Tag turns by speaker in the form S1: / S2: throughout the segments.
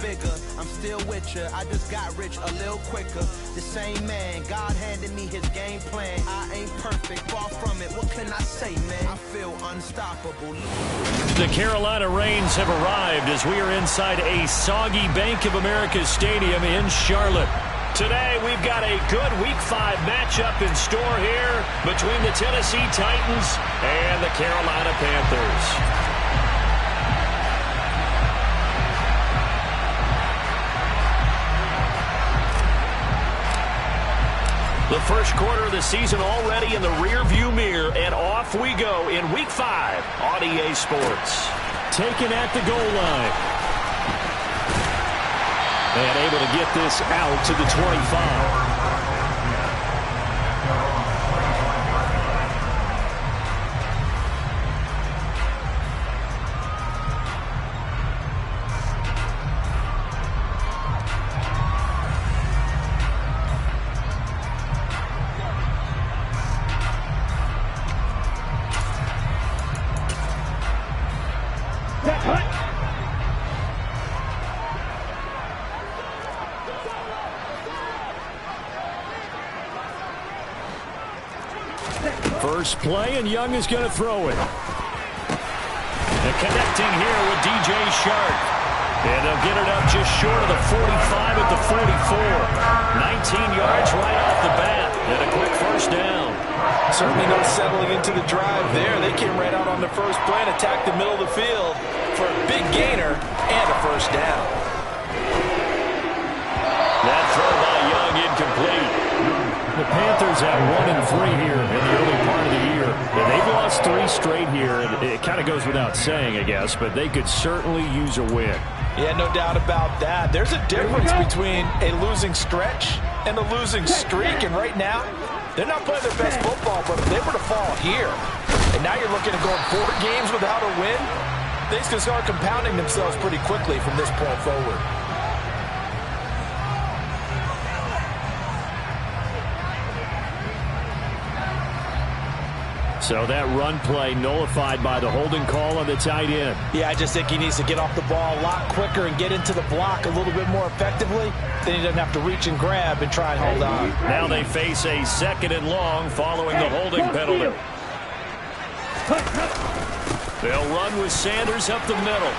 S1: bigger. I'm still with ya. I just got rich a little quicker. The same man, God handed me his game plan. I ain't perfect, far from it. What can I say, man? I feel unstoppable.
S2: The Carolina Rains have arrived as we are inside a soggy Bank of America Stadium in Charlotte. Today, we've got a good Week 5 matchup in store here between the Tennessee Titans and the Carolina Panthers. The first quarter of the season already in the rearview mirror, and off we go in Week 5 on EA Sports. Taken at the goal line. And able to get this out to the 25. First play, and Young is going to throw it. And connecting here with DJ Shark. And they'll get it up just short of the 45 at the 44. 19 yards right off the bat. And a quick first down.
S3: Certainly no settling into the drive there. They came right out on the first play and attacked the middle of the field for a big gainer and a first down.
S2: That throw by Young incomplete. The Panthers at 1-3 here in the early part of the year. And they've lost 3 straight here. And it kind of goes without saying, I guess, but they could certainly use a win.
S3: Yeah, no doubt about that. There's a difference between a losing stretch and a losing streak. And right now, they're not playing their best football, but if they were to fall here, and now you're looking at going 4 games without a win, things can start compounding themselves pretty quickly from this point forward.
S2: So that run play nullified by the holding call on the tight end.
S3: Yeah, I just think he needs to get off the ball a lot quicker and get into the block a little bit more effectively. Then he doesn't have to reach and grab and try and hold on.
S2: Now they face a 2nd and long following the holding penalty. They'll run with Sanders up the middle.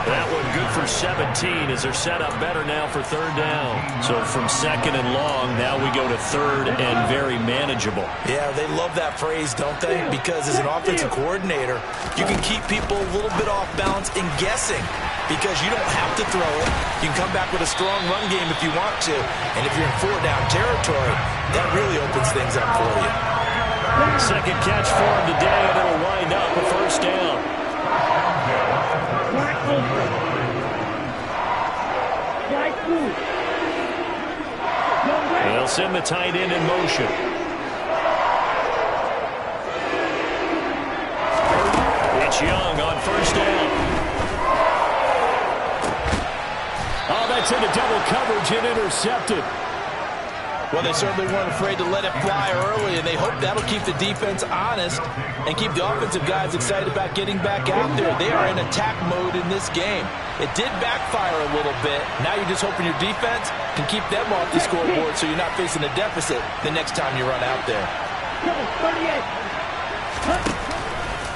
S2: That one good for 17 as they're set up better now for 3rd down. So from 2nd and long, now we go to 3rd and very manageable.
S3: Yeah, they love that phrase, don't they? Because as an offensive coordinator, you can keep people a little bit off balance and guessing because you don't have to throw it. You can come back with a strong run game if you want to. And if you're in 4-down territory, that really opens things up for you.
S2: Second catch for him today, and it'll wind up a first down. They'll send the tight end in motion. It's Young on first down. Oh, that's into double coverage and intercepted.
S3: Well, they certainly weren't afraid to let it fly early, and they hope that'll keep the defense honest and keep the offensive guys excited about getting back out there. They are in attack mode in this game. It did backfire a little bit. Now you're just hoping your defense can keep them off the scoreboard so you're not facing a deficit the next time you run out there.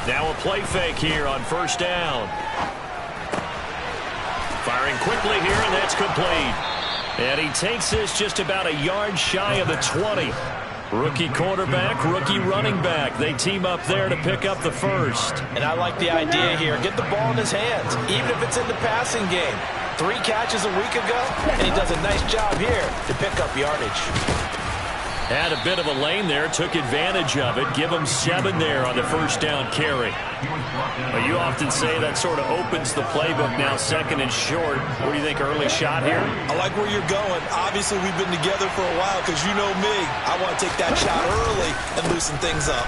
S2: Now a play fake here on first down. Firing quickly here, and that's complete. And he takes this just about a yard shy of the 20. Rookie quarterback, rookie running back. They team up there to pick up the first.
S3: And I like the idea here. Get the ball in his hands, even if it's in the passing game. 3 catches a week ago, and he does a nice job here to pick up yardage.
S2: Had a bit of a lane there, took advantage of it. Give him 7 there on the first down carry. But you often say that sort of opens the playbook now, 2nd and short. What do you think, early shot here?
S3: I like where you're going. Obviously, we've been together for a while because you know me. I want to take that shot early and loosen things up.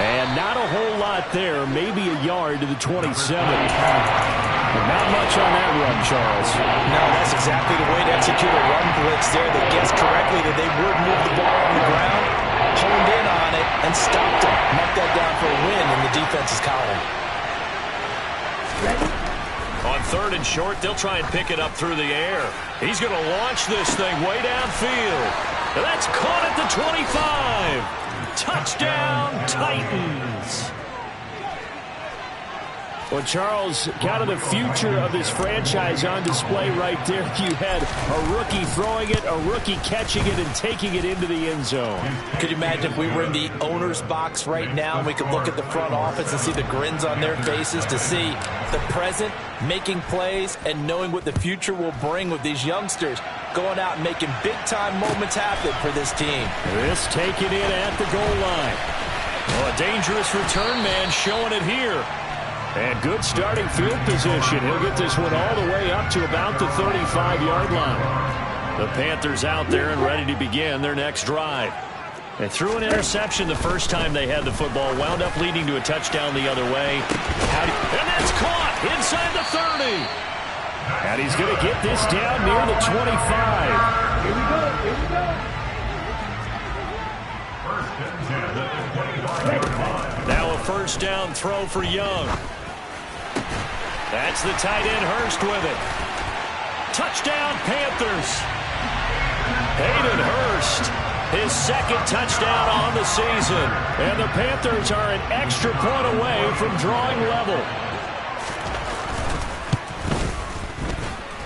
S2: And not a whole lot there, maybe a yard to the 27. Not much on that run, Charles.
S3: No, that's exactly the way to execute a run blitz there. They guessed correctly that they would move the ball on the ground, honed in on it, and stopped them. Mark that down for a win in the defense's column.
S2: On 3rd and short, they'll try and pick it up through the air. He's going to launch this thing way downfield. And that's caught at the 25. Touchdown, Titans. Well, Charles, kind of the future of this franchise on display right there. You had a rookie throwing it, a rookie catching it, and taking it into the end zone.
S3: Could you imagine if we were in the owner's box right now and we could look at the front office and see the grins on their faces, to see the present making plays and knowing what the future will bring with these youngsters going out and making big-time moments happen for this team.
S2: This taken in at the goal line. Well, a dangerous return man showing it here. And good starting field position. He'll get this one all the way up to about the 35-yard line. The Panthers out there and ready to begin their next drive. They threw an interception the first time they had the football, wound up leading to a touchdown the other way. And that's caught inside the 30. And he's going to get this down near the 25.
S4: Here we go.
S2: Now a first down throw for Young. That's the tight end Hurst with it. Touchdown Panthers. Hayden Hurst, his 2nd touchdown on the season. And the Panthers are an extra point away from drawing level.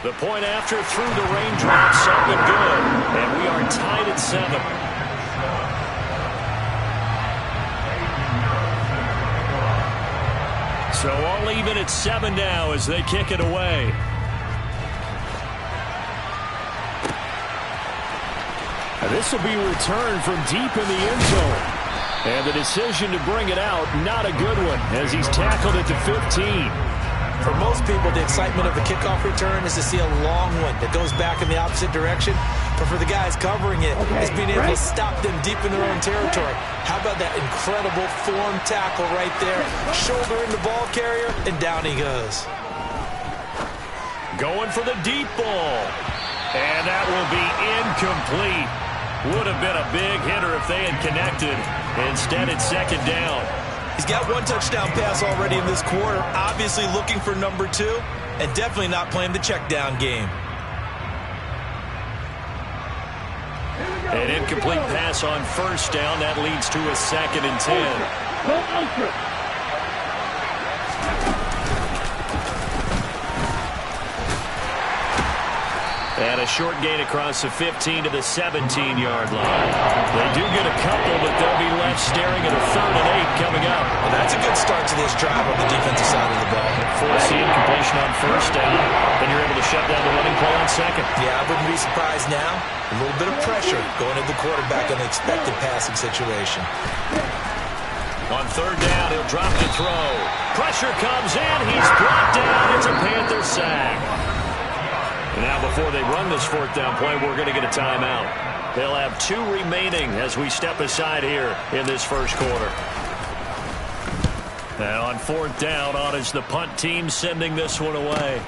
S2: The point after through the raindrops, up and good. And we are tied at 7. So all even at 7 now as they kick it away. And this will be returned from deep in the end zone. And the decision to bring it out, not a good one, as he's tackled at the 15.
S3: For most people, the excitement of a kickoff return is to see a long one that goes back in the opposite direction. But for the guys covering it, it's being able to stop them deep in their own territory. How about that incredible form tackle right there? Shoulder in the ball carrier, and down he goes.
S2: Going for the deep ball. And that will be incomplete. Would have been a big hitter if they had connected. Instead, it's 2nd down.
S3: He's got 1 touchdown pass already in this quarter. Obviously looking for number 2, and definitely not playing the check down game.
S2: An incomplete pass on first down. That leads to a 2nd and 10. And a short gain across the 15 to the 17-yard line. They do get a couple, but they'll be left staring at a 3rd and 8 coming up.
S3: Well, that's a good start to this drive on the defensive side of the ball.
S2: Force the incompletion on first down. Then you're able to shut down the running play on 2nd.
S3: Yeah, I wouldn't be surprised now. A little bit of pressure going to the quarterback in an expected passing situation.
S2: On 3rd down, he'll drop to throw. Pressure comes in. He's brought down. It's a Panther sack. Now, before they run this 4th down play, we're going to get a timeout. They'll have 2 remaining as we step aside here in this first quarter. Now on 4th down, on is the punt team sending this one away.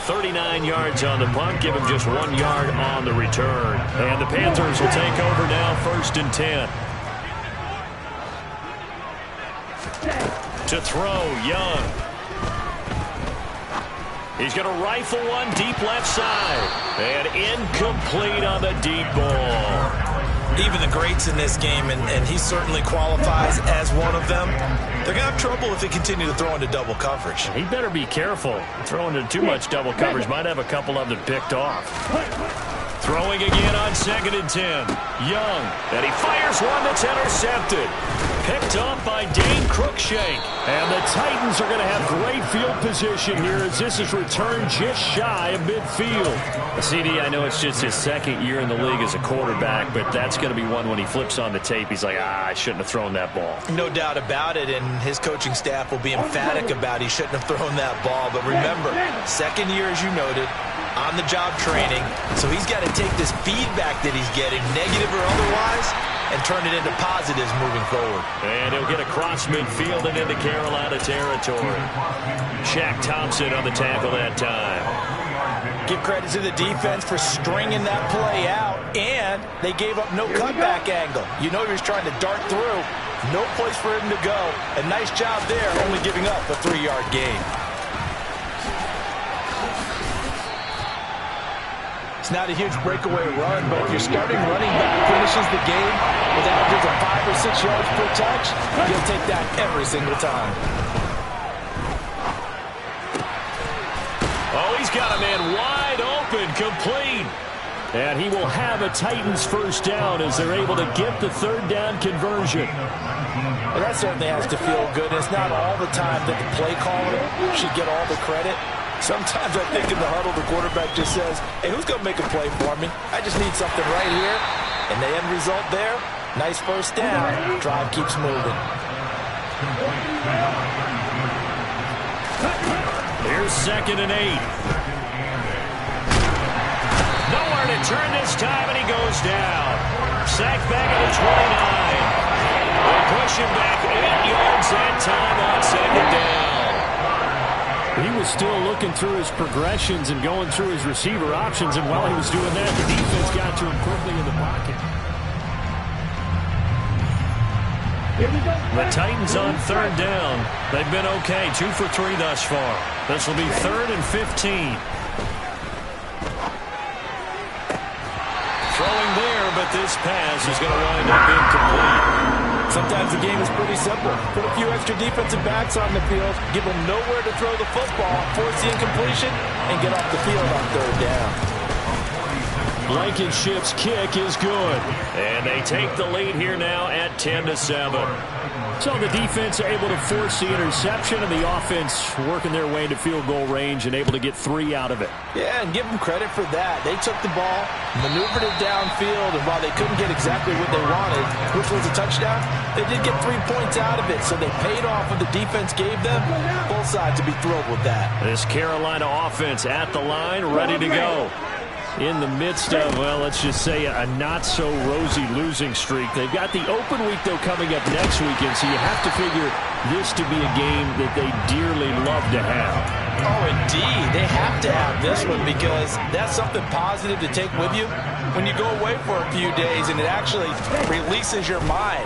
S2: 39 yards on the punt, give him just 1 yard on the return. And the Panthers will take over now, 1st and 10. To throw, Young. He's going to rifle one deep left side. And incomplete on the deep ball.
S3: Even the greats in this game, and he certainly qualifies as one of them, they're going to have trouble if they continue to throw into double coverage.
S2: He better be careful. Throwing into too much double coverage might have a couple of them picked off. Throwing again on 2nd and 10. Young, and he fires one that's intercepted. Picked up by Dane Cruikshank. And the Titans are going to have great field position here as this is returned just shy of midfield. CD, I know it's just his 2nd year in the league as a quarterback, but that's going to be one when he flips on the tape. He's like, I shouldn't have thrown that ball.
S3: No doubt about it, and his coaching staff will be emphatic about he shouldn't have thrown that ball. But remember, 2nd year, as you noted, on-the-job training. So he's got to take this feedback that he's getting, negative or otherwise, and turn it into positives moving forward.
S2: And he'll get across midfield and into Carolina territory. Shaq Thompson on the tackle that time.
S3: Give credit to the defense for stringing that play out, and they gave up no cutback angle. You know he was trying to dart through, No place for him to go. A nice job there, only giving up a 3-yard gain. It's not a huge breakaway run, but if your starting running back finishes the game with averages of 5 or 6 yards per touch, you'll take that every single time.
S2: Oh, he's got a man wide open, complete. And he will have a Titans first down as they're able to get the third down conversion.
S3: Well, that certainly has to feel good. It's not all the time that the play caller should get all the credit. Sometimes I think in the huddle, the quarterback just says, hey, who's going to make a play for me? I just need something right here. And the end result there, nice first down. Drive keeps moving.
S2: Here's 2nd and 8. Nowhere to turn this time, and he goes down. Sacked back at the 29. They push him back 8 yards that time on 2nd down. He was still looking through his progressions and going through his receiver options, and while he was doing that, the defense got to him quickly in the pocket. The Titans on 3rd down. They've been okay, 2 for 3 thus far. This will be 3rd and 15. Throwing there, but this pass is going to wind up incomplete.
S3: Sometimes the game is pretty simple. Put a few extra defensive backs on the field, give them nowhere to throw the football, force the incompletion, and get off the field on 3rd down.
S2: Blankenship's kick is good. And they take the lead here now at 10-7. So the defense able to force the interception, and the offense working their way to field goal range and able to get 3 out of it.
S3: Yeah, and give them credit for that. They took the ball, maneuvered it downfield, and while they couldn't get exactly what they wanted, which was a touchdown, they did get 3 points out of it, so they paid off what the defense gave them. Both sides to be thrilled with that.
S2: This Carolina offense at the line, ready to go. In the midst of, well, let's just say a not-so-rosy losing streak. They've got the open week, though, coming up next weekend, so you have to figure this to be a game that they dearly love to have.
S3: Oh, indeed. They have to have this one because that's something positive to take with you when you go away for a few days, and it actually releases your mind.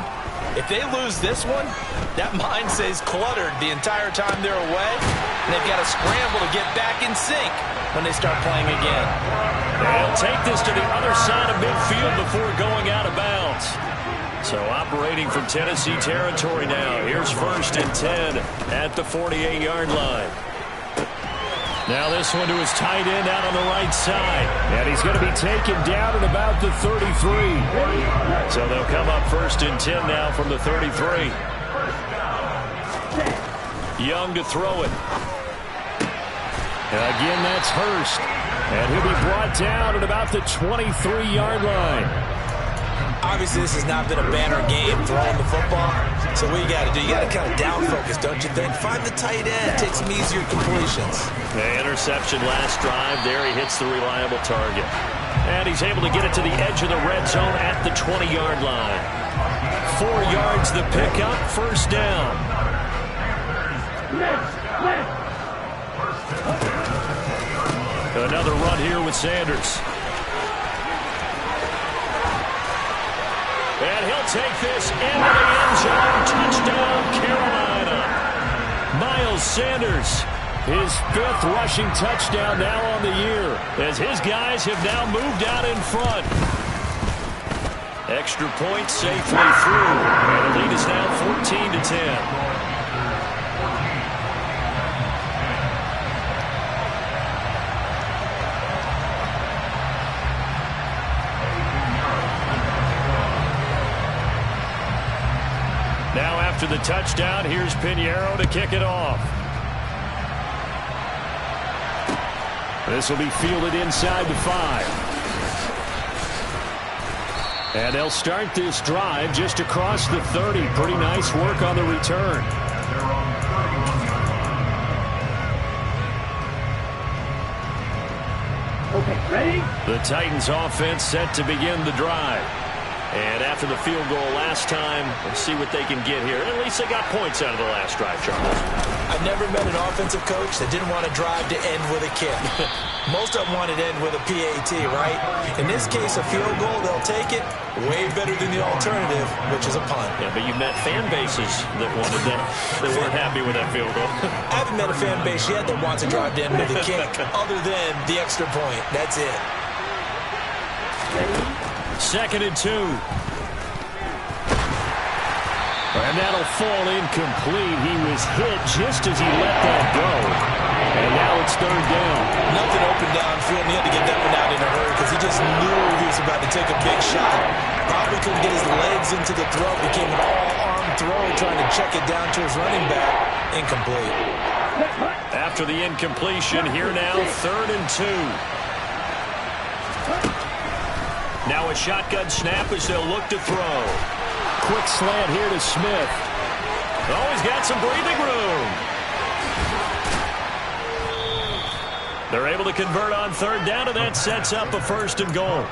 S3: If they lose this one, that mind stays cluttered the entire time they're away, and they've got to scramble to get back in sync when they start playing again.
S2: They'll take this to the other side of midfield before going out of bounds. So operating from Tennessee territory now. Here's 1st and 10 at the 48-yard line. Now this one to his tight end out on the right side. And he's going to be taken down at about the 33. So they'll come up 1st and 10 now from the 33. Young to throw it. And again, that's Hurst. And he'll be brought down at about the 23-yard line.
S3: Obviously, this has not been a banner game throwing the football. So what you got to do, you got to kind of down focus, don't you think? Find the tight end, take some easier completions.
S2: The interception last drive. There he hits the reliable target. And he's able to get it to the edge of the red zone at the 20-yard line. 4 yards the pickup, 1st down. Another run here with Sanders. And he'll take this into the end zone. Touchdown, Carolina. Miles Sanders, his 5th rushing touchdown now on the year, as his guys have now moved out in front. Extra point safely through. And the lead is now 14-10. Now after the touchdown, here's Pinheiro to kick it off. This will be fielded inside the 5. And they'll start this drive just across the 30. Pretty nice work on the return.
S4: Okay, ready?
S2: The Titans offense set to begin the drive. And after the field goal last time, let's see what they can get here. At least they got points out of the last drive, Charles.
S3: I've never met an offensive coach that didn't want to drive to end with a kick. Most of them wanted to end with a PAT, right? In this case, a field goal, they'll take it. Way better than the alternative, which is a punt.
S2: Yeah, but you've met fan bases that wanted that, that weren't happy with that field goal.
S3: I haven't met a fan base yet that wants to drive to end with a kick, other than the extra point. That's it.
S2: 2nd and 2. And that'll fall incomplete. He was hit just as he let that go. And now it's 3rd down.
S3: Nothing open downfield, and he had to get that one out in a hurry because he just knew he was about to take a big shot. Probably couldn't get his legs into the throw. Became an all-arm throw, trying to check it down to his running back. Incomplete.
S2: After the incompletion, here now, 3rd and 2. Now a shotgun snap as they'll look to throw. Quick slant here to Smith. Oh, he's got some breathing room. They're able to convert on 3rd down, and that sets up a 1st and goal.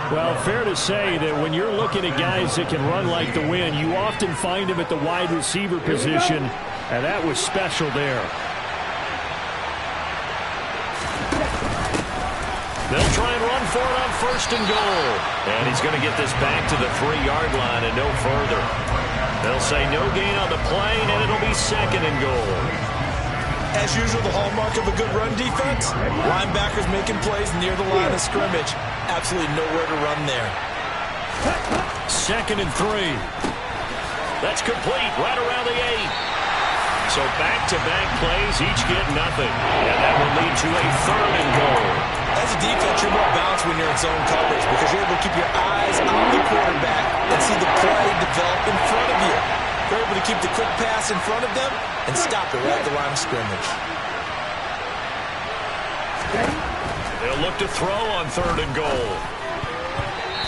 S2: Well, fair to say that when you're looking at guys that can run like the wind, you often find them at the wide receiver position, and that was special there. They'll try and run for it on 1st and goal. And he's going to get this back to the 3-yard line and no further. They'll say no gain on the play, and it'll be 2nd and goal.
S3: As usual, the hallmark of a good run defense, linebackers making plays near the line of scrimmage. Absolutely nowhere to run there.
S2: 2nd and 3. That's complete right around the 8. So back-to-back plays, each get nothing. And that will lead to a 3rd and goal.
S3: As a defense, you're more balanced when you're in zone coverage because you're able to keep your eyes on the quarterback and see the play develop in front of you. You're able to keep the quick pass in front of them and stop it right at the line of scrimmage.
S2: They'll look to throw on 3rd and goal.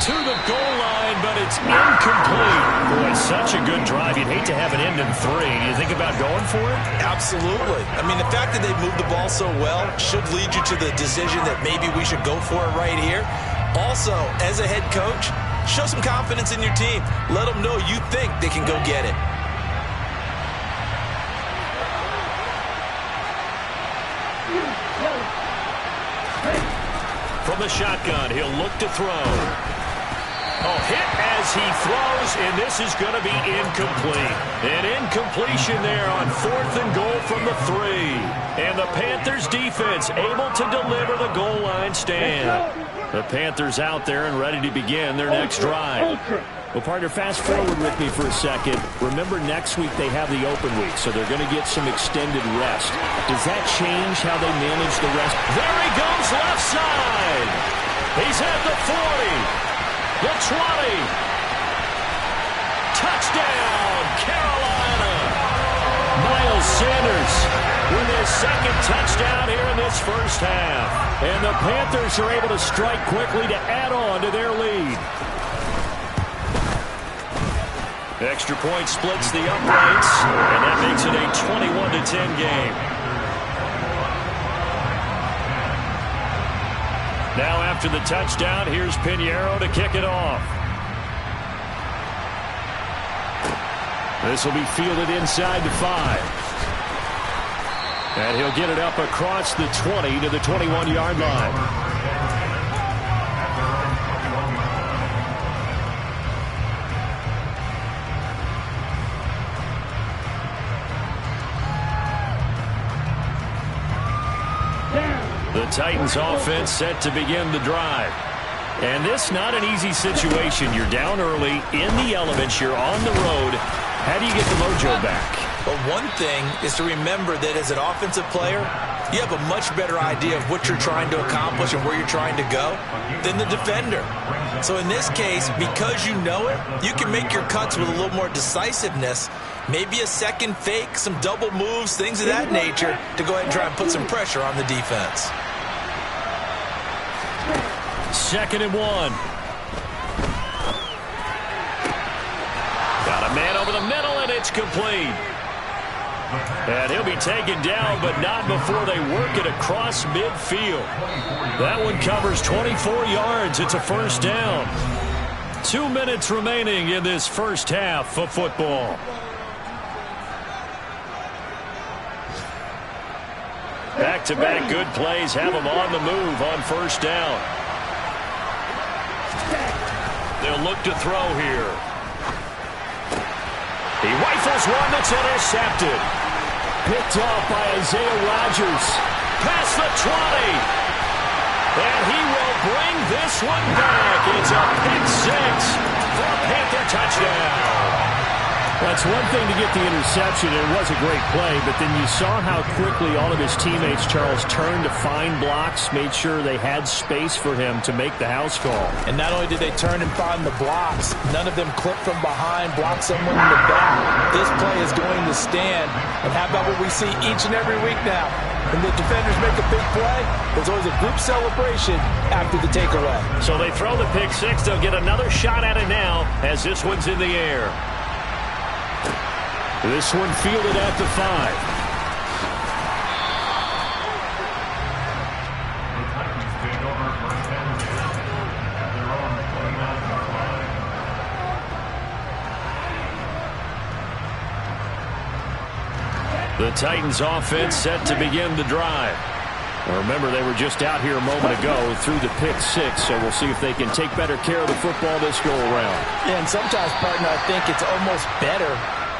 S2: To the goal line, but it's incomplete. Boy, such a good drive. You'd hate to have it end in 3. Do you think about going for it?
S3: Absolutely. I mean, the fact that they've moved the ball so well should lead you to the decision that maybe we should go for it right here. Also, as a head coach, show some confidence in your team. Let them know you think they can go get it.
S2: From the shotgun, he'll look to throw. Oh, hit as he throws, and this is going to be incomplete. An incompletion there on 4th and goal from the 3. And the Panthers defense able to deliver the goal line stand. The Panthers out there and ready to begin their next drive. Well, partner, fast forward with me for a second. Remember, next week they have the open week, so they're going to get some extended rest. Does that change how they manage the rest? There he goes, left side. He's at the 40. The 20. Touchdown, Carolina. Miles Sanders with his 2nd touchdown here in this first half. And the Panthers are able to strike quickly to add on to their lead. Extra point splits the uprights, and that makes it a 21-10 game. Now after the touchdown, here's Pinheiro to kick it off. This will be fielded inside the 5. And he'll get it up across the 20 to the 21-yard line. The Titans offense set to begin the drive. And this not an easy situation. You're down early, in the elements, you're on the road. How do you get the mojo back?
S3: Well, one thing is to remember that as an offensive player, you have a much better idea of what you're trying to accomplish and where you're trying to go than the defender. So in this case, because you know it, you can make your cuts with a little more decisiveness. Maybe a second fake, some double moves, things of that nature to go ahead and try and put some pressure on the defense.
S2: 2nd and 1. Got a man over the middle, and it's complete. And he'll be taken down, but not before they work it across midfield. That one covers 24 yards. It's a 1st down. 2 minutes remaining in this first half of football. Back-to-back good plays have them on the move on first down. They'll look to throw here. He rifles one that's intercepted. Picked off by Isaiah Rodgers. Past the 20. And he will bring this one back. It's a pick six for a Panther touchdown.
S5: That's one thing to get the interception. It was a great play, but then you saw how quickly all of his teammates, Charles, turned to find blocks, made sure they had space for him to make the house call.
S3: And not only did they turn and find the blocks, none of them clipped from behind, blocked someone in the back. This play is going to stand. And how about what we see each and every week now? When the defenders make a big play, there's always a group celebration after the takeaway.
S2: So they throw the pick six. They'll get another shot at it now as this one's in the air.
S5: This one fielded at the 5.
S2: The Titans offense set to begin the drive.
S5: Remember, they were just out here a moment ago through the pick six, so we'll see if they can take better care of the football this go-around.
S3: Yeah, and sometimes, partner, I think it's almost better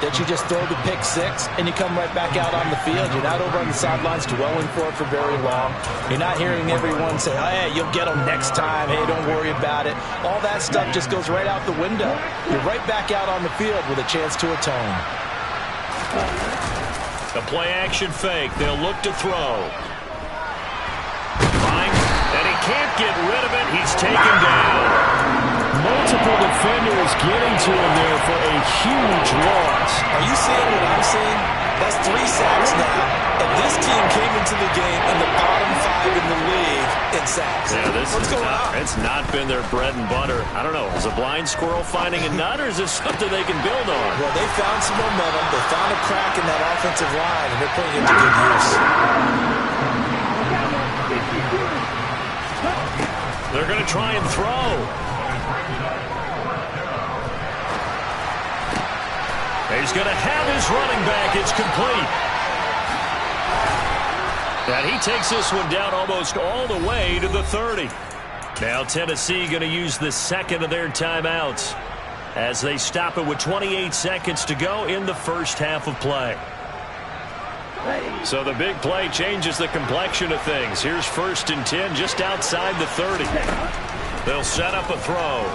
S3: that you just throw the pick six and you come right back out on the field. You're not over on the sidelines dwelling for it for very long. You're not hearing everyone say, oh, hey, you'll get them next time. Hey, don't worry about it. All that stuff just goes right out the window. You're right back out on the field with a chance to atone.
S2: The play-action fake. They'll look to throw. And he can't get rid of it. He's taken down.
S5: Multiple defenders getting to him there for a huge loss.
S3: Are you seeing what I'm seeing? That's 3 sacks now. And this team came into the game in the bottom 5 in the league in sacks.
S2: Yeah,
S3: What's going on?
S2: It's not been their bread and butter. I don't know. Is a blind squirrel finding a nut, or is this something they can build on?
S3: Well, they found some momentum. They found a crack in that offensive line, and they're putting it to good use.
S2: They're going to try and throw. He's going to have his running back. It's complete. And he takes this one down almost all the way to the 30. Now Tennessee going to use the second of their timeouts as they stop it with 28 seconds to go in the first half of play. So the big play changes the complexion of things. Here's 1st and 10 just outside the 30. They'll set up a throw.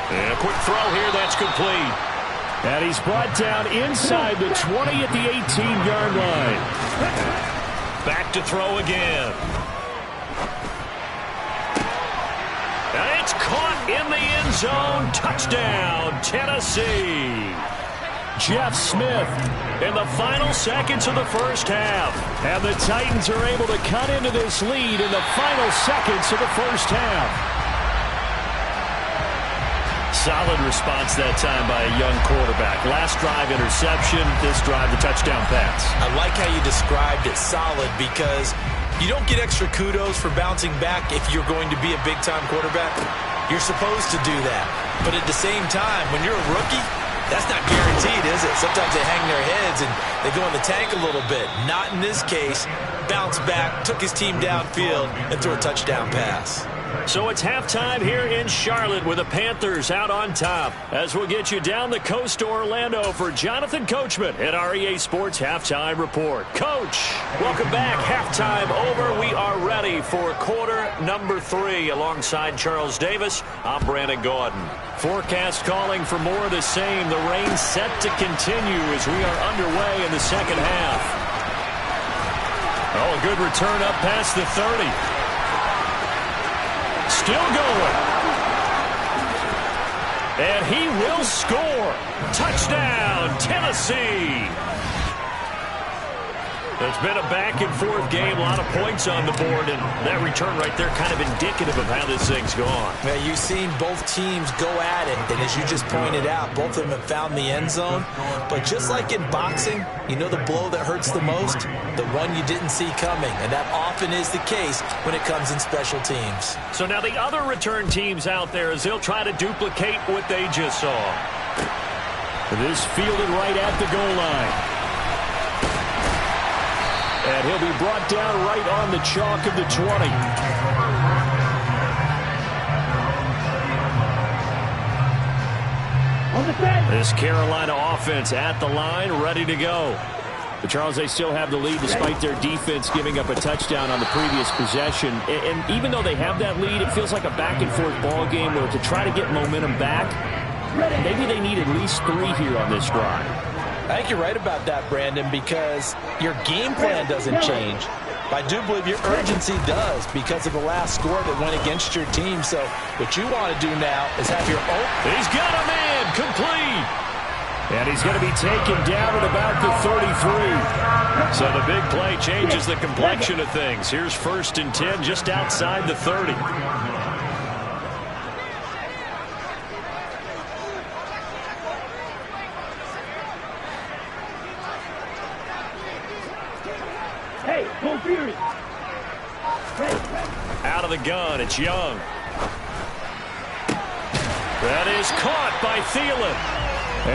S2: And a quick throw here, that's complete.
S5: And he's brought down inside the 20 at the 18-yard line.
S2: Back to throw again. And it's caught in the end zone. Touchdown, Tennessee.
S5: Jeff Smith
S2: in the final seconds of the first half.
S5: And the Titans are able to cut into this lead in the final seconds of the first half.
S2: Solid response that time by a young quarterback. Last drive interception, this drive the touchdown pass.
S3: I like how you described it, solid, because you don't get extra kudos for bouncing back if you're going to be a big-time quarterback. You're supposed to do that. But at the same time, when you're a rookie, that's not guaranteed, is it? Sometimes they hang their heads and they go in the tank a little bit. Not in this case. Bounced back, took his team downfield, and threw a touchdown pass.
S2: So it's halftime here in Charlotte with the Panthers out on top. As we'll get you down the coast to Orlando for Jonathan Coachman at REA Sports Halftime Report. Coach, welcome back. Halftime over. We are ready for quarter number 3. Alongside Charles Davis, I'm Brandon Gordon. Forecast calling for more of the same. The rain set to continue as we are underway in the second half. Oh, a good return up past the 30. Still going. And he will score. Touchdown, Tennessee. It's been a back-and-forth game, a lot of points on the board, and that return right there kind of indicative of how this thing's gone.
S3: Yeah, you've seen both teams go at it, and as you just pointed out, both of them have found the end zone. But just like in boxing, you know the blow that hurts the most? The one you didn't see coming, and that often is the case when it comes in special teams.
S2: So now the other return teams out there as they'll try to duplicate what they just saw.
S5: This fielded right at the goal line. And he'll be brought down right on the chalk of the 20. This Carolina offense at the line, ready to go. But Charles, they still have the lead despite their defense giving up a touchdown on the previous possession. And even though they have that lead, it feels like a back-and-forth ball game where to try to get momentum back, maybe they need at least 3 here on this drive.
S3: I think you're right about that, Brandon, because your game plan doesn't change. But I do believe your urgency does because of the last score that went against your team. So what you want to do now is have your own.
S2: He's got a man complete. And he's going to be taken down at about the 33. So the big play changes the complexion of things. Here's 1st and 10 just outside the 30. Out of the gun, it's Young. That is caught by Thielen.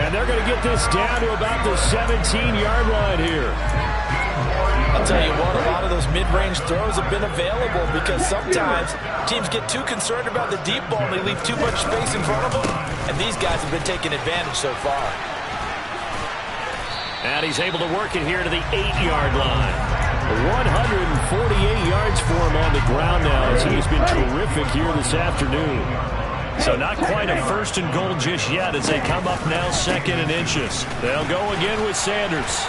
S5: And they're going to get this down to about the 17-yard line here.
S3: I'll tell you what, a lot of those mid-range throws have been available because sometimes teams get too concerned about the deep ball and they leave too much space in front of them. And these guys have been taking advantage so far.
S2: And he's able to work it here to the 8-yard line.
S5: 148 yards for him on the ground now as he's been terrific here this afternoon.
S2: So not quite a 1st and goal just yet as they come up now 2nd and inches. They'll go again with Sanders.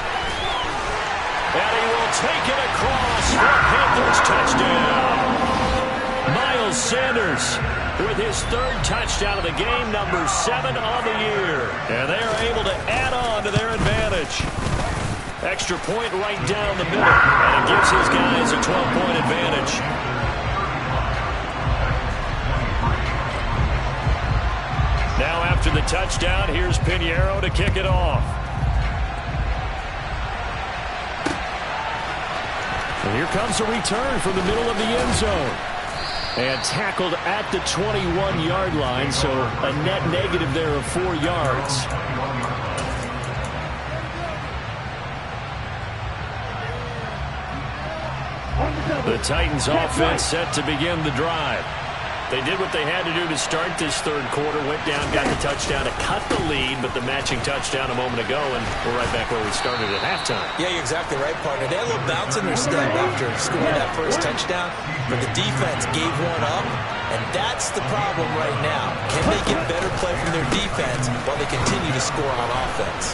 S2: And he will take it across for Panthers touchdown. Miles Sanders with his 3rd touchdown of the game, number 7 on the year. And they are able to add on to their advantage. Extra point right down the middle, and it gives his guys a 12-point advantage. Now after the touchdown, here's Pinheiro to kick it off.
S5: And here comes a return from the middle of the end zone. And tackled at the 21-yard line, so a net negative there of 4 yards.
S2: The Titans offense set to begin the drive. They did what they had to do to start this 3rd quarter. Went down, got the touchdown to cut the lead, but the matching touchdown a moment ago, and we're right back where we started at halftime.
S3: Yeah, you're exactly right, partner. They had a little bounce in their step after scoring that 1st touchdown, but the defense gave one up, and that's the problem right now. Can they get better play from their defense while they continue to score on offense?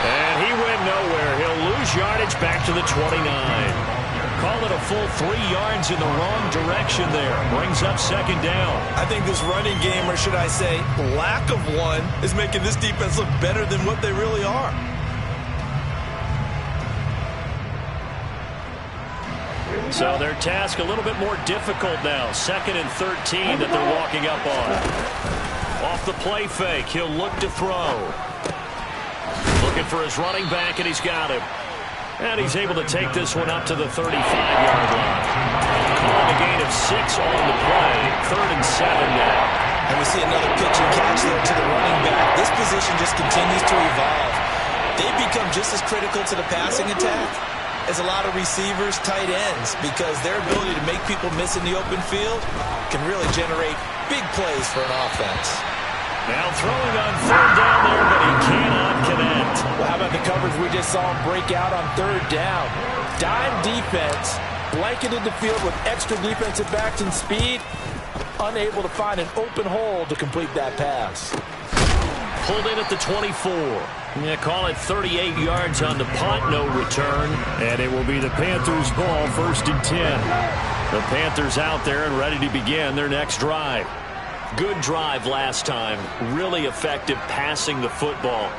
S2: And he went nowhere. He'll lose yardage back to the 29. Call it a full 3 yards in the wrong direction there. Brings up 2nd down.
S3: I think this running game, or should I say lack of one, is making this defense look better than what they really are.
S2: So their task a little bit more difficult now. 2nd and 13 that they're walking up on. Off the play fake, he'll look to throw. Looking for his running back, and he's got him. And he's able to take this one up to the 35-yard line. Calling a gain of 6 on the play. 3rd and 7 now.
S3: And we see another pitch and catch there to the running back. This position just continues to evolve. They've become just as critical to the passing attack as a lot of receivers, tight ends, because their ability to make people miss in the open field can really generate big plays for an offense.
S2: Now throwing on 3rd down there, but he cannot connect.
S3: Well, how about the coverage we just saw him break out on 3rd down? Dime defense, blanketed the field with extra defensive backs and speed, unable to find an open hole to complete that pass.
S2: Pulled in at the 24. Yeah, call it 38 yards on the punt, no return.
S5: And it will be the Panthers' ball, 1st and 10.
S2: The Panthers out there and ready to begin their next drive. Good drive last time. Really effective passing the football.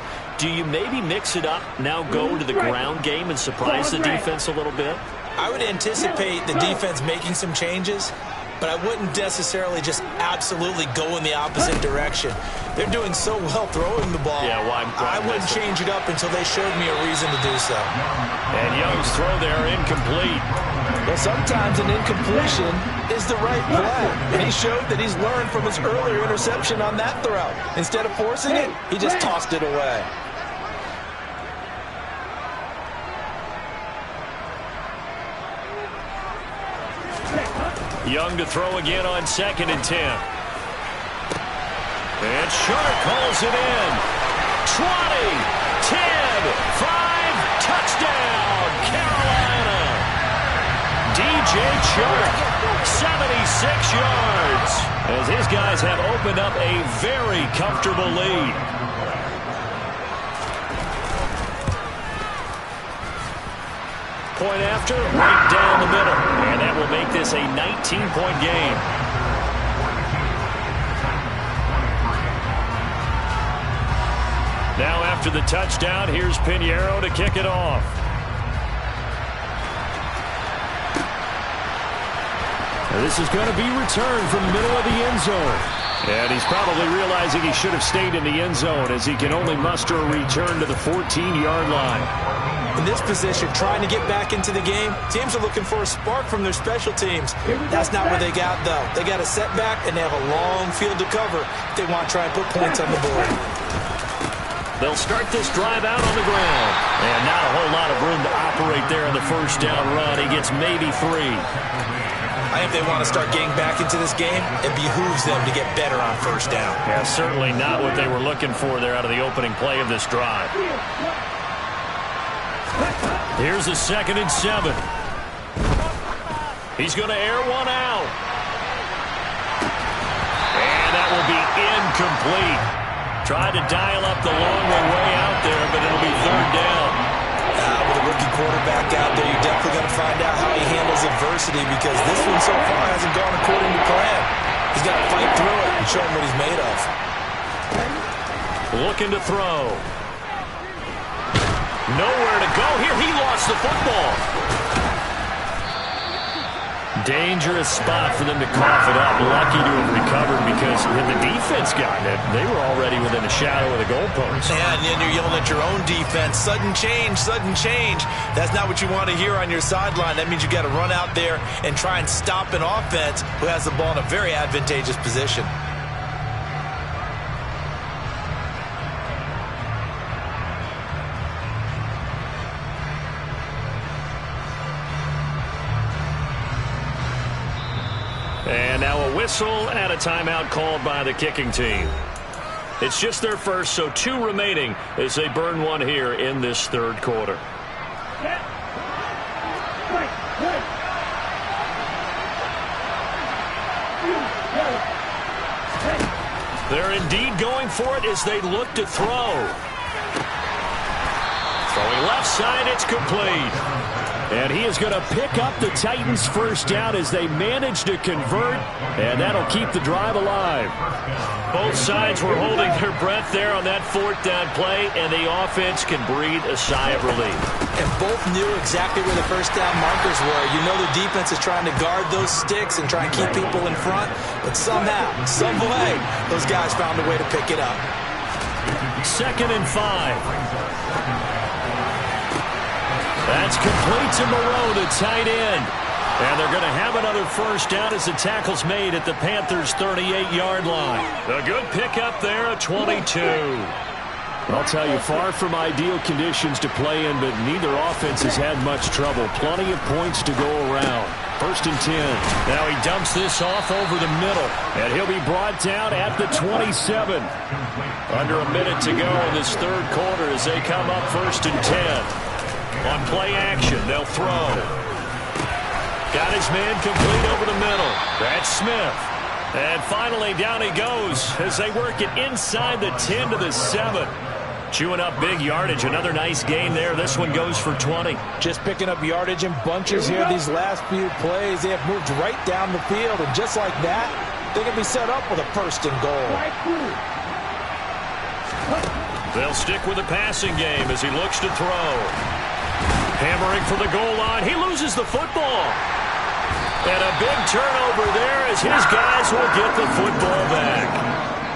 S2: do you maybe mix it up, now go to the ground game and surprise the defense a little bit?
S3: I would anticipate the defense making some changes, but I wouldn't necessarily just absolutely go in the opposite direction. They're doing so well throwing the ball.
S2: Yeah, why
S3: I wouldn't change it up until they showed me a reason to do so.
S2: And Young's throw there incomplete.
S3: Well, sometimes an incompletion is the right play. And he showed that he's learned from his earlier interception on that throw. Instead of forcing it, he just tossed it away.
S2: Young to throw again on 2nd and 10. And Sharp calls it in. 20, 10, 5, touchdown, Carolina. DJ Chark, 76 yards, as his guys have opened up a very comfortable lead. Point after, right down the middle. And that will make this a 19-point game. Now after the touchdown, here's Pinheiro to kick it off. Now this is going to be returned from the middle of the end zone. And he's probably realizing he should have stayed in the end zone as he can only muster a return to the 14-yard line.
S3: In this position, trying to get back into the game, teams are looking for a spark from their special teams. That's not what they got, though. They got a setback, and they have a long field to cover if they want to try and put points on the board.
S2: They'll start this drive out on the ground. And not a whole lot of room to operate there in the first down run. He gets maybe 3.
S3: I think they want to start getting back into this game. It behooves them to get better on first down.
S2: Yeah, certainly not what they were looking for there out of the opening play of this drive. Here's a 2nd and 7. He's going to air one out. And that will be incomplete. Tried to dial up the long way out there, but it'll be 3rd down.
S3: With a rookie quarterback out there, you're definitely going to find out how he handles adversity, because this one so far hasn't gone according to plan. He's got to fight through it and show him what he's made of.
S2: Looking to throw. Nowhere to go here. He lost the football. Dangerous spot for them to cough it up. Lucky to have recovered, because had the defense gotten it, they were already within a shadow of the goalpost.
S3: Yeah, and then you're yelling at your own defense. Sudden change, sudden change. That's not what you want to hear on your sideline. That means you got to run out there and try and stop an offense who has the ball in a very advantageous position.
S2: And now a whistle and a timeout called by the kicking team. It's just their first, so 2 remaining as they burn one here in this 3rd quarter. They're indeed going for it as they look to throw. Throwing left side, it's complete. And he is going to pick up the Titans' first down as they manage to convert, and that'll keep the drive alive. Both sides were holding their breath there on that 4th down play, and the offense can breathe a sigh of relief.
S3: And both knew exactly where the first down markers were. You know the defense is trying to guard those sticks and try and keep people in front, but somehow, some way, those guys found a way to pick it up.
S2: 2nd and 5. That's complete to Moreau, the tight end. And they're going to have another first down as the tackle's made at the Panthers' 38-yard line. A good pickup there at 22. I'll tell you, far from ideal conditions to play in, but neither offense has had much trouble. Plenty of points to go around. 1st and 10. Now he dumps this off over the middle, and he'll be brought down at the 27. Under a minute to go in this 3rd quarter as they come up 1st and 10. On play action, they'll throw. Got his man complete over the middle. That's Smith. And finally, down he goes as they work it inside the 10 to the 7. Chewing up big yardage. Another nice gain there. This one goes for 20.
S3: Just picking up yardage in bunches here these last few plays. They have moved right down the field, and just like that, they can be set up with a 1st and goal.
S2: They'll stick with the passing game as he looks to throw. Hammering for the goal line. He loses the football. And a big turnover there as his guys will get the football back.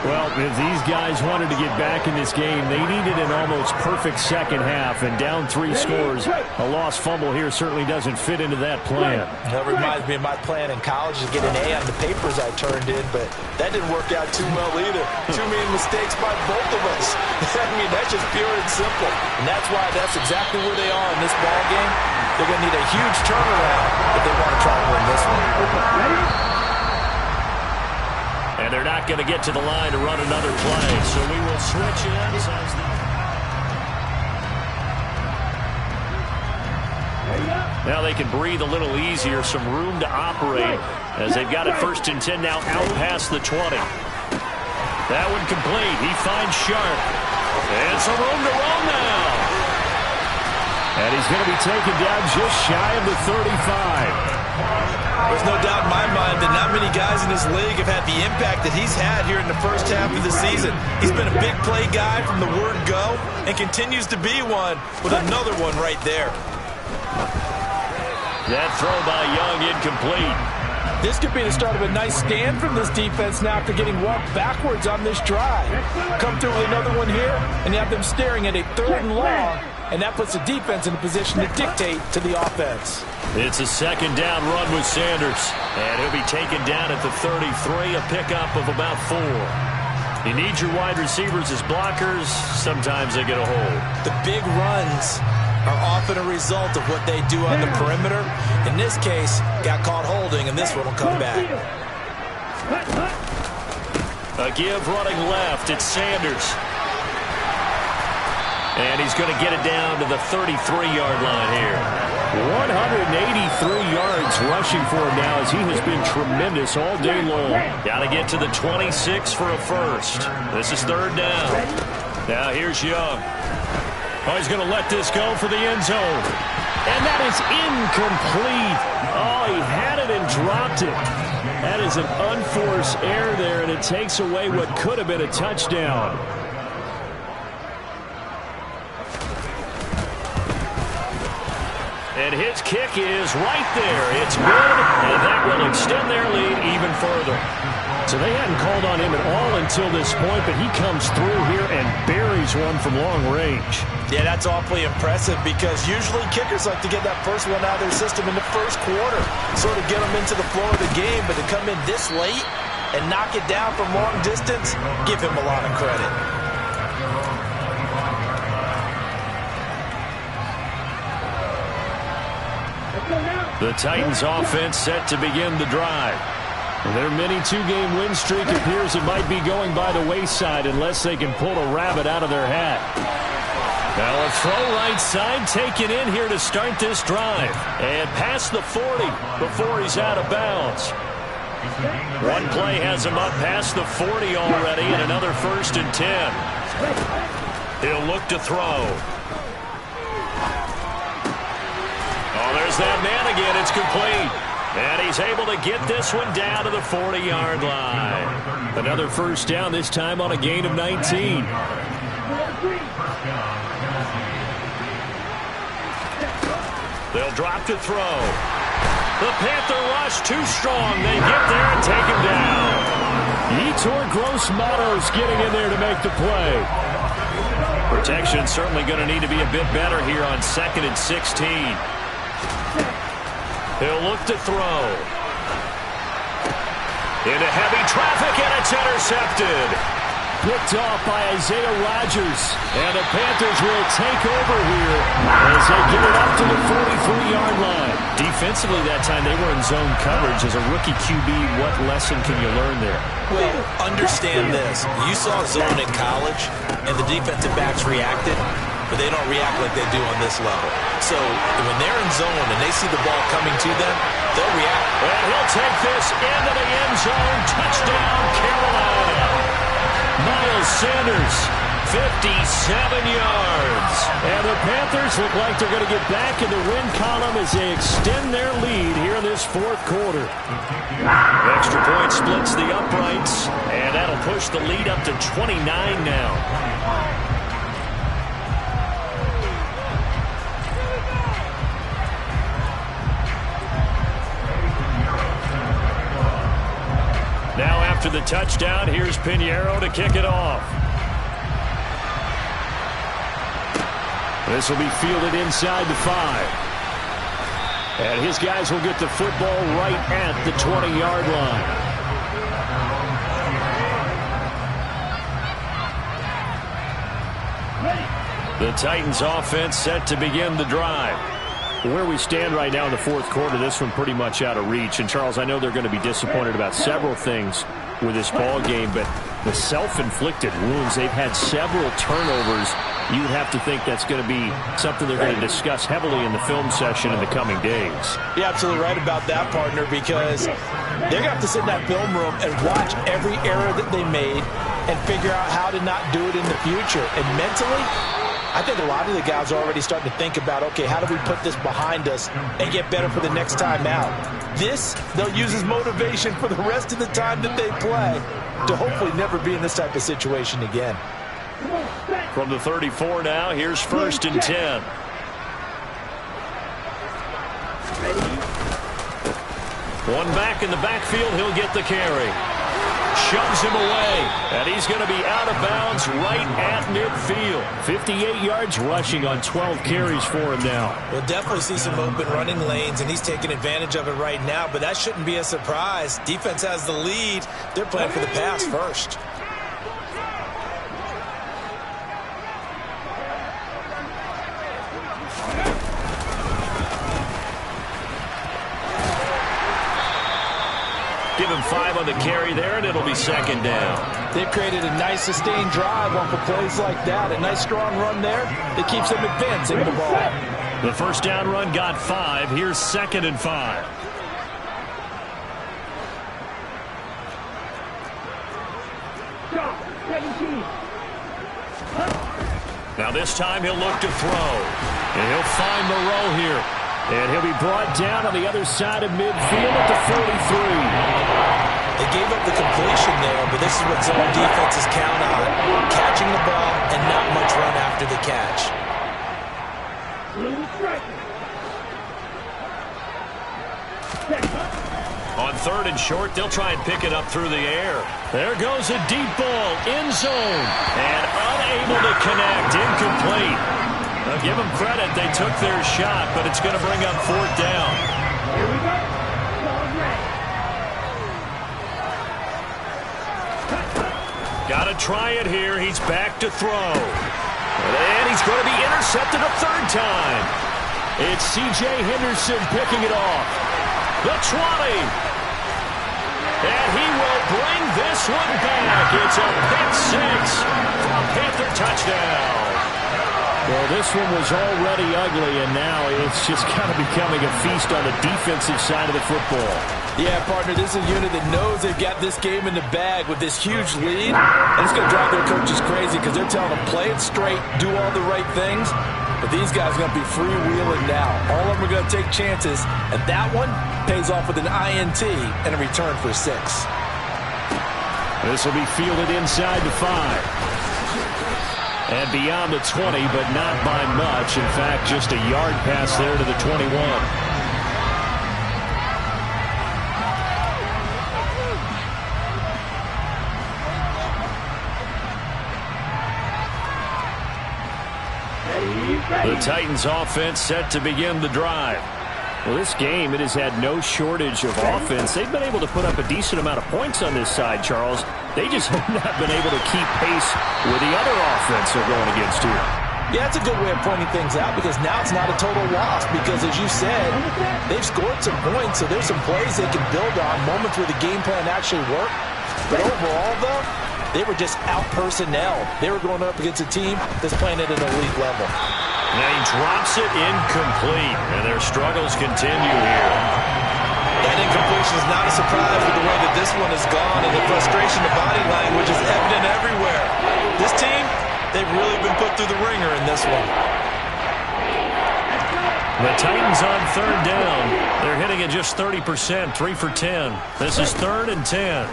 S5: Well, if these guys wanted to get back in this game, they needed an almost perfect second half, and down 3 scores. A lost fumble here certainly doesn't fit into that plan.
S3: That reminds me of my plan in college to get an A on the papers I turned in, but that didn't work out too well either. Too many mistakes by both of us. I mean, that's just pure and simple. And that's why that's exactly where they are in this ball game. They're going to need a huge turnaround if they want to try to win this one.
S2: And they're not going to get to the line to run another play, so we will switch ends as now they can breathe a little easier, some room to operate as they've got it 1st and 10 now out past the 20. That one complete. He finds Sharp. And some room to run now. And he's going to be taken down just shy of the 35.
S3: There's no doubt in my mind that not many guys in this league have had the impact that he's had here in the first half of the season. He's been a big play guy from the word go and continues to be one with another one right there.
S2: That throw by Young incomplete.
S3: This could be the start of a nice stand from this defense now after getting walked backwards on this drive. Come through with another one here, and you have them staring at a 3rd and long, and that puts the defense in a position to dictate to the offense.
S2: It's a 2nd down run with Sanders, and he'll be taken down at the 33, a pickup of about 4. You need your wide receivers as blockers. Sometimes they get a hold.
S3: The big runs are often a result of what they do on the perimeter. In this case, got caught holding, and this one will come back.
S2: A give running left. It's Sanders. And he's going to get it down to the 33-yard line here. 183 yards rushing for him now as he has been tremendous all day long. Got to get to the 26 for a first. This is 3rd down. Now here's Young. Oh, he's going to let this go for the end zone. And that is incomplete. Oh, he had it and dropped it. That is an unforced error there, and it takes away what could have been a touchdown. And his kick is right there. It's good, and that will extend their lead even further. So they hadn't called on him at all until this point, but he comes through here and buries one from long range.
S3: Yeah, that's awfully impressive because usually kickers like to get that first one out of their system in the first quarter, sort of get them into the flow of the game, but to come in this late and knock it down from long distance, give him a lot of credit.
S2: The Titans offense set to begin the drive. Their mini 2-game win streak appears it might be going by the wayside unless they can pull a rabbit out of their hat. Now a throw right side taken in here to start this drive. And past the 40 before he's out of bounds. One play has him up past the 40 already and another 1st and 10. He'll look to throw. Oh, there's that man again. It's complete. And he's able to get this one down to the 40-yard line. Another 1st down, this time on a gain of 19. They'll drop to throw. The Panther rush too strong. They get there and take him down. Yetur Gross-Matos getting in there to make the play. Protection certainly going to need to be a bit better here on 2nd and 16. He'll look to throw. Into heavy traffic, and it's intercepted. Picked off by Isaiah Rodgers. And the Panthers will take over here as they get it up to the 43-yard line. Defensively that time, they were in zone coverage. As a rookie QB, what lesson can you learn there?
S3: Well, understand this. You saw zone in college, and the defensive backs reacted, but they don't react like they do on this level. So when they're in zone and they see the ball coming to them, they'll react.
S2: And he'll take this into the end zone. Touchdown, Carolina. Miles Sanders, 57 yards. And the Panthers look like they're going to get back in the win column as they extend their lead here in this 4th quarter. Extra point splits the uprights, and that'll push the lead up to 29 now. the touchdown. Here's Pinheiro to kick it off. This will be fielded inside the 5. And his guys will get the football right at the 20-yard line. The Titans offense set to begin the drive. Where we stand right now in the fourth quarter, this one pretty much out of reach. And, Charles, I know they're going to be disappointed about several things with this ball game, but the self-inflicted wounds, they've had several turnovers. You would have to think that's going to be something they're going to discuss heavily in the film session in the coming days.
S3: You're absolutely right about that, partner, because they're going to have to sit in that film room and watch every error that they made and figure out how to not do it in the future. And mentally, I think a lot of the guys are already starting to think about, okay, how do we put this behind us and get better for the next time out? This, they'll use as motivation for the rest of the time that they play to hopefully never be in this type of situation again.
S2: From the 34 now, here's 1st and 10. One back in the backfield, he'll get the carry. Shoves him away, and he's going to be out of bounds right at midfield. 58 yards rushing on 12 carries for him now.
S3: We'll definitely see some open running lanes, and he's taking advantage of it right now, but that shouldn't be a surprise. Defense has the lead. They're playing for the pass first.
S2: Give him 5 on the carry there, and it'll be 2nd down.
S3: They've created a nice sustained drive off of plays like that. A nice strong run there that keeps them advancing the ball.
S2: The first down run got 5. Here's 2nd and 5. Now this time he'll look to throw. And he'll find Moreau here. And he'll be brought down on the other side of midfield at the 43.
S3: They gave up the completion there, but this is what zone defenses count on. Catching the ball and not much run after the catch.
S2: On 3rd and short, they'll try and pick it up through the air. There goes a deep ball, end zone, and unable to connect, incomplete. Now give them credit, they took their shot, but it's going to bring up 4th down.
S4: Here we go. Ball ready.
S2: Got to try it here. He's back to throw. And he's going to be intercepted a 3rd time. It's C.J. Henderson picking it off. The 20. And he will bring this one back. It's a pick 6 for a Panther touchdown. Well, this one was already ugly, and now it's just kind of becoming a feast on the defensive side of the football.
S3: Yeah, partner, this is a unit that knows they've got this game in the bag with this huge lead. And it's going to drive their coaches crazy because they're telling them, play it straight, do all the right things. But these guys are going to be freewheeling now. All of them are going to take chances, and that one pays off with an INT and a return for 6.
S2: This will be fielded inside the 5. And beyond the 20, but not by much. In fact, just a yard pass there to the 21. The Titans offense set to begin the drive. Well, this game, it has had no shortage of offense. They've been able to put up a decent amount of points on this side, Charles. They just have not been able to keep pace with the other offense they're going against here.
S3: Yeah, that's a good way of pointing things out because now it's not a total loss because, as you said, they've scored some points, so there's some plays they can build on, moments where the game plan actually worked. But overall, though, they were just out-personnel. They were going up against a team that's playing at an elite level.
S2: Now he drops it incomplete, and their struggles continue here.
S3: That incompletion is not a surprise with the way that this one has gone, and the frustration, the body language is evident everywhere. This team, they've really been put through the ringer in this one.
S2: The Titans on 3rd down. They're hitting at just 30%, 3 for 10. This is 3rd and 10.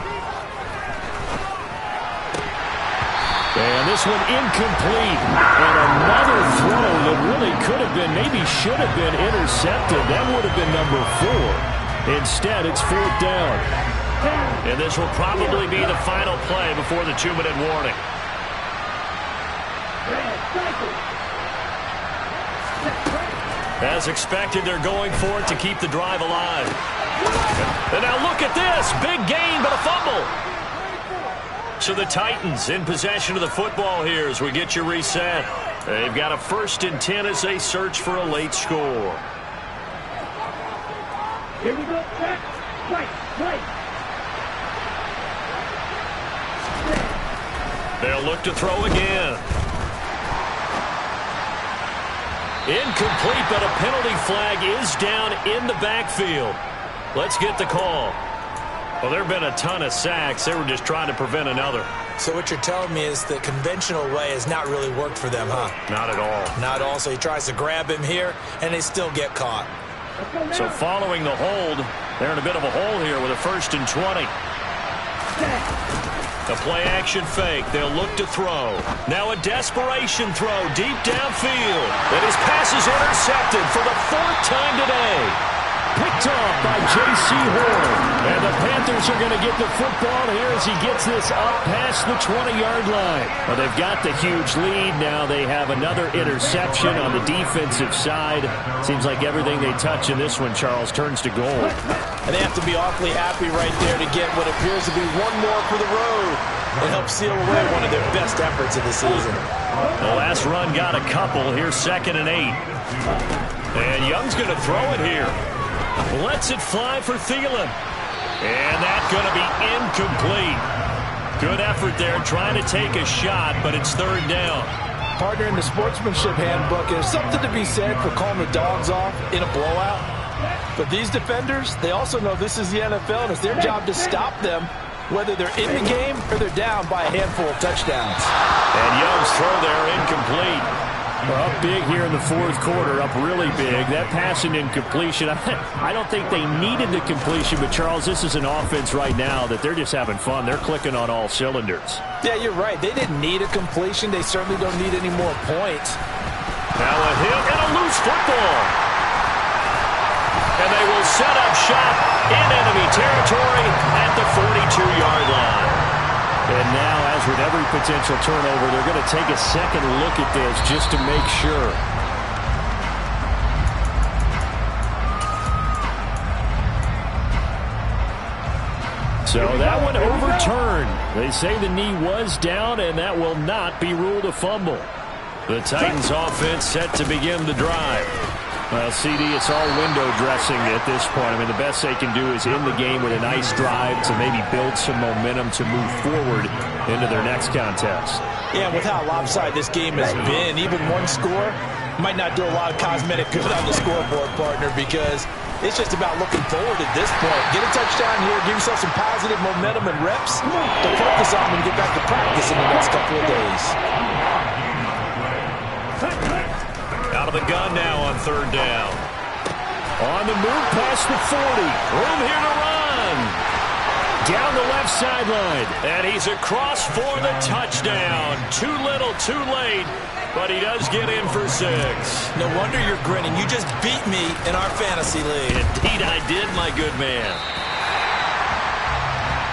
S2: And this one incomplete. And another throw that really could have been, maybe should have been intercepted. That would have been number 4. Instead, it's 4th down. And this will probably be the final play before the 2-minute warning. As expected, they're going for it to keep the drive alive. And now look at this. Big gain, but a fumble. So the Titans in possession of the football here as we get you reset. They've got a 1st and 10 as they search for a late score.
S4: Here we go. Right.
S2: They'll look to throw again. Incomplete, but a penalty flag is down in the backfield. Let's get the call. Well, there have been a ton of sacks. They were just trying to prevent another.
S3: So what you're telling me is the conventional way has not really worked for them, huh?
S2: Not at all.
S3: Not at all. So he tries to grab him here, and they still get caught.
S2: So following the hold, they're in a bit of a hole here with a 1st and 20. A play-action fake. They'll look to throw. Now a desperation throw deep downfield. And his pass is intercepted for the 4th time today. Picked off by J.C. Horn. And the Panthers are going to get the football here as he gets this up past the 20-yard line. Well, they've got the huge lead. Now they have another interception on the defensive side. Seems like everything they touch in this one, Charles, turns to gold.
S3: And they have to be awfully happy right there to get what appears to be one more for the road. It helps seal away one of their best efforts of the season.
S2: The last run got a couple. Here's 2nd and 8. And Young's going to throw it here. Lets it fly for Thielen. And that's going to be incomplete. Good effort there trying to take a shot, but it's 3rd down.
S3: Partner, in the sportsmanship handbook, there's something to be said for calling the dogs off in a blowout. But these defenders, they also know this is the NFL, and it's their job to stop them, whether they're in the game or they're down by a handful of touchdowns.
S2: And Young's throw there incomplete. We're up big here in the 4th quarter, up really big. That pass and incompletion, I don't think they needed the completion, but Charles, this is an offense right now that they're just having fun. They're clicking on all cylinders.
S3: Yeah, you're right. They didn't need a completion. They certainly don't need any more points.
S2: Now a hit and a loose football. And they will set up shop in enemy territory at the 42-yard line. And now, as with every potential turnover, they're going to take a second look at this just to make sure. So that one overturned. They say the knee was down, and that will not be ruled a fumble. The Titans offense set to begin the drive. Well, CD, it's all window dressing at this point. I mean, the best they can do is end the game with a nice drive to maybe build some momentum to move forward into their next contest.
S3: Yeah, with how lopsided this game has been, even one score might not do a lot of cosmetic good on the scoreboard, partner, because it's just about looking forward at this point. Get a touchdown here, give yourself some positive momentum and reps to focus on when you get back to practice in the next couple of days.
S2: Out of the gun now on 3rd down. On the move past the 40. Room here to run. Down the left sideline. And he's across for the touchdown. Too little, too late. But he does get in for 6.
S3: No wonder you're grinning. You just beat me in our fantasy league.
S2: Indeed I did, my good man.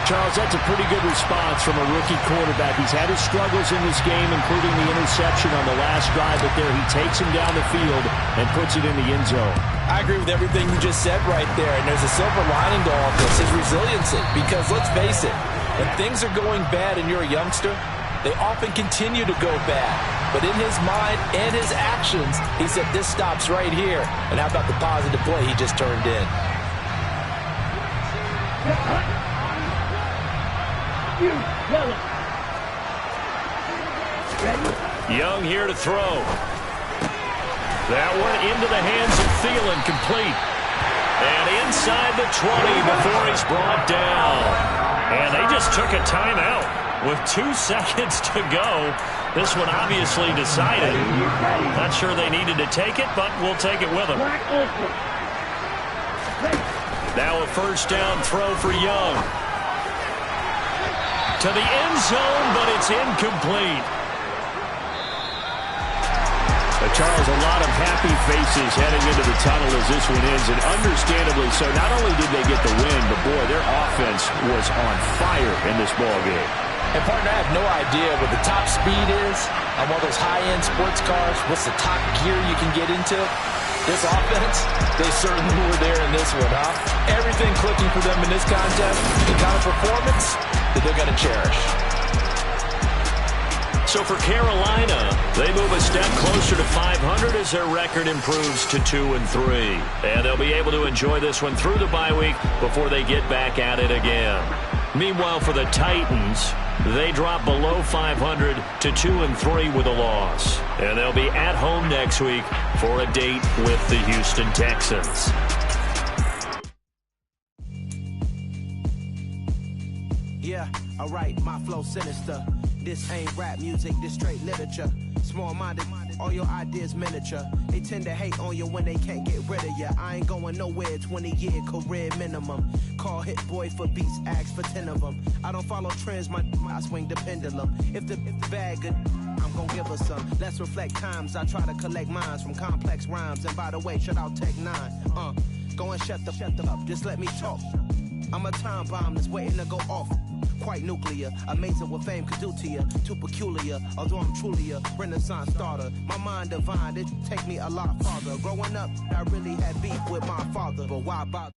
S5: Charles, that's a pretty good response from a rookie quarterback. He's had his struggles in this game, including the interception on the last drive, but there he takes him down the field and puts it in the end zone.
S3: I agree with everything you just said right there, and there's a silver lining to all this, his resiliency, because let's face it, when things are going bad and you're a youngster, they often continue to go bad. But in his mind and his actions, he said, this stops right here. And how about the positive play he just turned in?
S2: Young here to throw. That one into the hands of Thielen, complete. And inside the 20 before he's brought down. And they just took a timeout with 2 seconds to go. This one obviously decided. Not sure they needed to take it, but we'll take it with them. Now a 1st down throw for Young. To the end zone, but it's incomplete. Charles, a lot of happy faces heading into the tunnel as this one ends, and understandably so. Not only did they get the win, but, boy, their offense was on fire in this ball game.
S3: And, partner, I have no idea what the top speed is on one of those high-end sports cars. What's the top gear you can get into? This offense, they certainly were there in this one, huh? Everything clicking for them in this contest, the kind of performance that they're going to cherish.
S2: So for Carolina, they move a step closer to 500 as their record improves to 2-3. And they'll be able to enjoy this one through the bye week before they get back at it again. Meanwhile, for the Titans, they drop below 500 to 2-3 with a loss. And they'll be at home next week for a date with the Houston Texans.
S1: Yeah, alright, my flow sinister. This ain't rap music, this straight literature. Small-minded, all your ideas miniature. They tend to hate on you when they can't get rid of you. I ain't going nowhere, 20-year career minimum. Call Hit Boy for beats, ask for 10 of them. I don't follow trends, I swing the pendulum. If the bag good, I'm gonna give her some. Let's reflect times, I try to collect minds from complex rhymes. And by the way, shout out Tech 9. Go and shut the up, just let me talk. I'm a time bomb that's waiting to go off. Quite nuclear, amazing what fame could do to you. Too peculiar, although I'm truly a renaissance starter. My mind divine, it take me a lot farther. Growing up, I really had beef with my father, but why bother?